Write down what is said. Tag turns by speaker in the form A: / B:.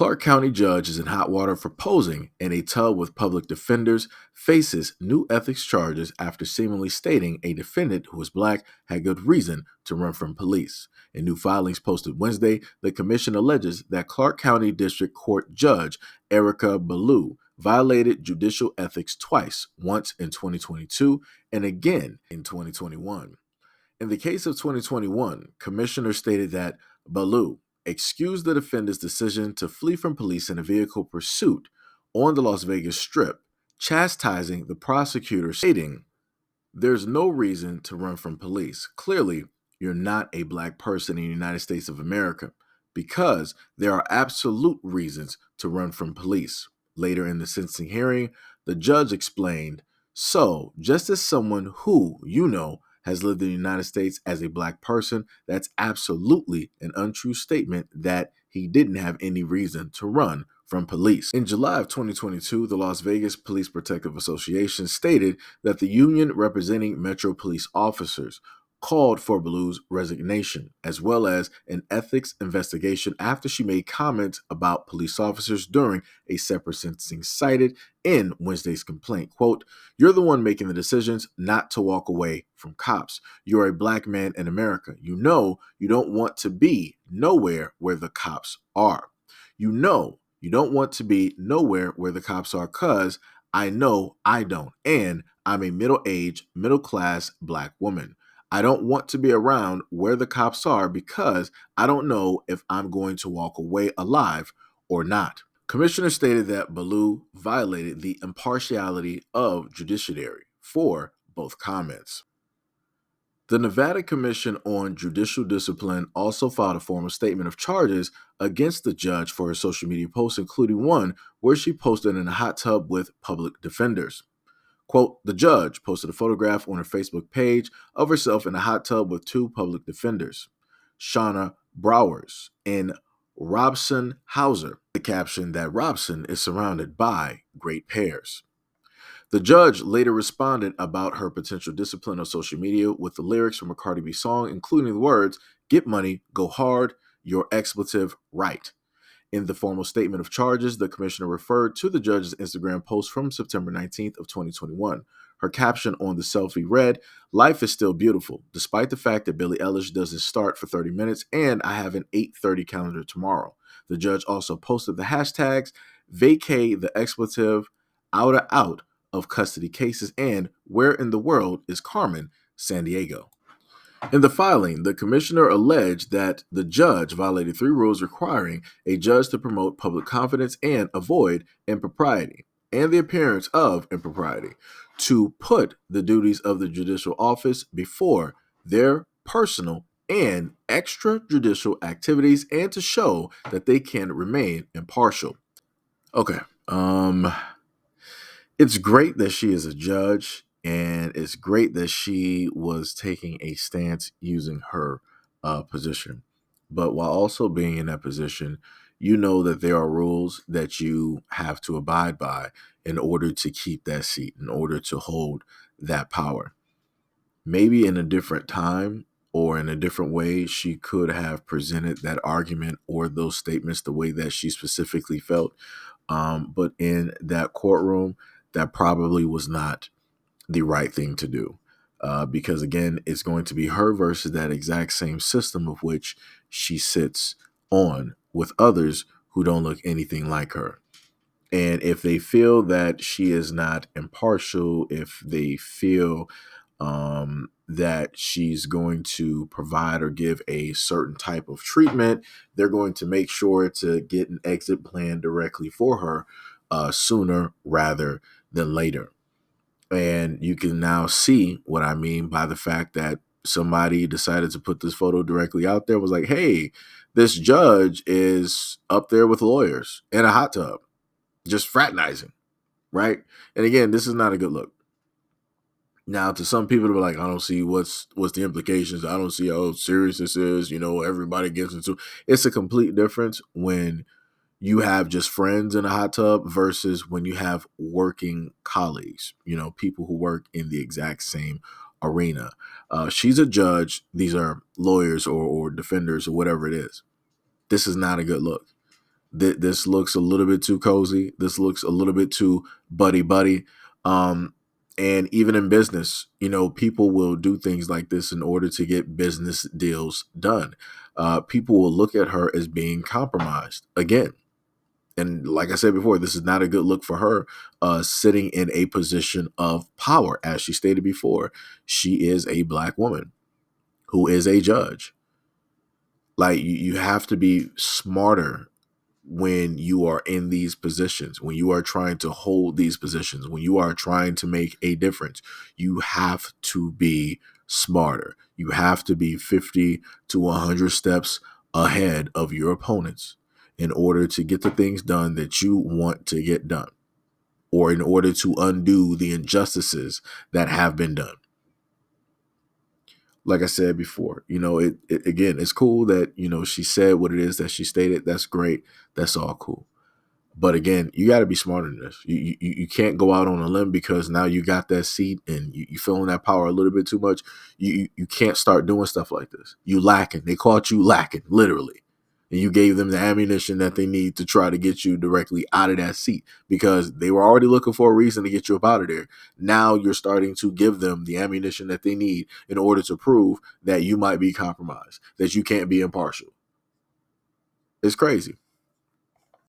A: Clark County judge is in hot water for posing in a tub with public defenders, faces new ethics charges after seemingly stating a defendant who was black had good reason to run from police. In new filings posted Wednesday, the commission alleges that Clark County District Court Judge Erica Ballou violated judicial ethics twice, once in 2022 and again in 2021. In the case of 2021, Commissioner stated that Ballou excused the defendant's decision to flee from police in a vehicle pursuit on the Las Vegas Strip, chastising the prosecutor, stating, "There's no reason to run from police. Clearly, you're not a black person in the United States of America because there are absolute reasons to run from police." Later in the sentencing hearing, the judge explained, "So, just as someone who, has lived in the United States as a black person, that's absolutely an untrue statement that he didn't have any reason to run from police." In July of 2022, the Las Vegas Police Protective Association stated that the union representing Metro police officers called for Ballou's resignation, as well as an ethics investigation after she made comments about police officers during a separate sentencing, cited in Wednesday's complaint. Quote, "You're the one making the decisions not to walk away from cops. You're a black man in America. You know you don't want to be nowhere where the cops are. You know you don't want to be nowhere where the cops are because I know I don't. And I'm a middle-aged, middle-class black woman. I don't want to be around where the cops are because I don't know if I'm going to walk away alive or not." Commissioner stated that Ballou violated the impartiality of judiciary for both comments. The Nevada Commission on Judicial Discipline also filed a formal statement of charges against the judge for her social media posts, including one where she posted in a hot tub with public defenders. Quote, "The judge posted a photograph on her Facebook page of herself in a hot tub with two public defenders, Shauna Browers and Robson Hauser." The caption that Robson is surrounded by great pears. The judge later responded about her potential discipline on social media with the lyrics from a Cardi B song, including the words, "Get money, go hard, your expletive right." In the formal statement of charges, the commissioner referred to the judge's Instagram post from September 19th of 2021. Her caption on the selfie read, "Life is still beautiful, despite the fact that Billie Eilish doesn't start for 30 minutes and I have an 8:30 calendar tomorrow." The judge also posted the hashtags, "Vacay the expletive, out of custody cases," and "Where in the world is Carmen Sandiego?" In the filing, the commissioner alleged that the judge violated three rules requiring a judge to promote public confidence and avoid impropriety and the appearance of impropriety, to put the duties of the judicial office before their personal and extrajudicial activities, and to show that they can remain impartial. Okay, it's great that she is a judge, and it's great that she was taking a stance using her position. But while also being in that position, you know that there are rules that you have to abide by in order to keep that seat, in order to hold that power. Maybe in a different time or in a different way, she could have presented that argument or those statements the way that she specifically felt. But in that courtroom, that probably was not the right thing to do. Because again, it's going to be her versus that exact same system of which she sits on with others who don't look anything like her. And if they feel that she is not impartial, if they feel that she's going to provide or give a certain type of treatment, they're going to make sure to get an exit plan directly for her sooner rather than later. And you can now see what I mean by the fact that somebody decided to put this photo directly out there, was like, "Hey, this judge is up there with lawyers in a hot tub, just fraternizing," right? And again, this is not a good look. Now, to some people, they'll be like, "I don't see what's the implications. I don't see how serious this is. Everybody gets into." It's a complete difference when you have just friends in a hot tub versus when you have working colleagues, people who work in the exact same arena. She's a judge. These are lawyers or defenders or whatever it is. This is not a good look. This looks a little bit too cozy. This looks a little bit too buddy buddy. Um, and even in business, people will do things like this in order to get business deals done. People will look at her as being compromised again. And like I said before, this is not a good look for her, sitting in a position of power. As she stated before, she is a black woman who is a judge. Like, you have to be smarter when you are in these positions, when you are trying to hold these positions, when you are trying to make a difference. You have to be smarter. You have to be 50 to 100 steps ahead of your opponents in order to get the things done that you want to get done, or in order to undo the injustices that have been done. Like I said before, again, it's cool that, she said what it is that she stated. That's great. That's all cool. But again, you got to be smarter than this. You can't go out on a limb because now you got that seat and you feeling that power a little bit too much. You can't start doing stuff like this. You lacking. They caught you lacking, literally. And you gave them the ammunition that they need to try to get you directly out of that seat, because they were already looking for a reason to get you up out of there. Now you're starting to give them the ammunition that they need in order to prove that you might be compromised, that you can't be impartial. It's crazy.